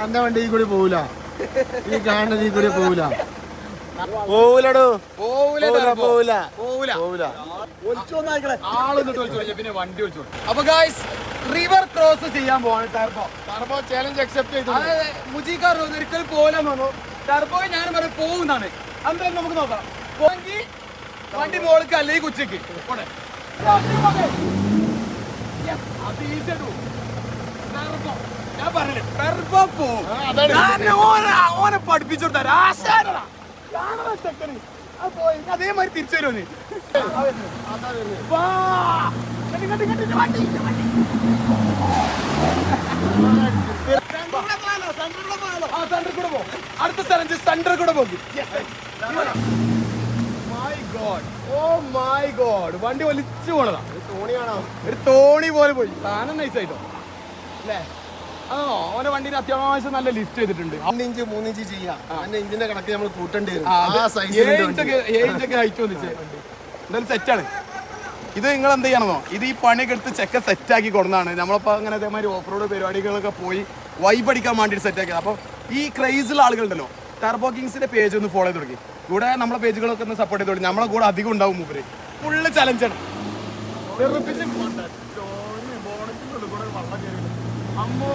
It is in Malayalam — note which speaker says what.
Speaker 1: എന്റെ വണ്ടി കൂടി പോവില്ല, ഈ കാണുന്നത് ഈ കൂടി പോവില്ല. പോവില്ലടോ, പോവില്ല.
Speaker 2: പിന്നെ വണ്ടി വിളിച്ചോ. അപ്പൊ ഗായ്സ് റിവർ ക്രോസ് ചെയ്യാൻ പോവാണ്. ടർബോ
Speaker 1: ചാലഞ്ച് അക്സെപ്റ്റ് ചെയ്തു.
Speaker 2: മുജീക്കാർ ഒരിക്കലും പോലെന്ന് പറഞ്ഞു. ടർബോ ഞാൻ പറഞ്ഞു പോകുന്നതാണ്. എന്തായാലും നമുക്ക് നോക്കാം. പോയെങ്കിൽ വണ്ടി മോൾക്ക് അല്ലെങ്കിൽ ഉച്ചക്ക് പോട്ടെ. ഞാൻ പറഞ്ഞില്ലേ ടർബോ പോവും. ഓനെ പഠിപ്പിച്ചു കൊടുത്താ അതേമാതിരി തിരിച്ചു വരുമോ? അടുത്ത സ്ഥലം സെന്ററിൽ കൂടെ പോകും. വണ്ടി വലിച്ചു പോണതാ. ഒരു തോണി പോലെ പോയി. സാധനം നൈസായിട്ടോ അല്ലേ? ആ ഓനെ വണ്ടിന് അത്യാവശ്യം നല്ല ലിഫ്റ്റ് ചെയ്തിട്ടുണ്ട്.
Speaker 1: 3 ഇഞ്ച് 3 ഇഞ്ച് ചെയ്യാം. ഇഞ്ചിന്റെ കണക്ക് നമ്മൾ കൂട്ടേണ്ടി വരും.
Speaker 2: 7 ഇഞ്ചൊക്കെ ഹൈറ്റ് വന്നിട്ട് എന്തായാലും സെറ്റാണ്. ഇത് നിങ്ങൾ എന്ത് ചെയ്യണമെന്നോ, ഇത് ഈ പണിയൊക്കെ എടുത്ത് ചെക്ക സെറ്റാക്കി കൊടുക്കുന്നതാണ്. നമ്മളിപ്പോൾ അങ്ങനെ അതേമാതിരി ഓഫ് റോഡ് പരിപാടികളൊക്കെ പോയി വൈബ് അടിക്കാൻ വേണ്ടിയിട്ട് സെറ്റാക്കിയത്. അപ്പോൾ ഈ ക്രൈസുള്ള ആളുകളുണ്ടല്ലോ, ടർബോ കിങ്സിന്റെ പേജ് ഒന്ന് ഫോളോ ചെയ്ത് തുടങ്ങി. ഇവിടെ നമ്മളെ പേജുകളൊക്കെ ഒന്ന് സപ്പോർട്ട് ചെയ്ത് തുടങ്ങി. നമ്മളെ കൂടെ അധികം ഉണ്ടാവും മൂപ്പര്. ഫുള്ള് ചലഞ്ചാണ്. അമ്മോ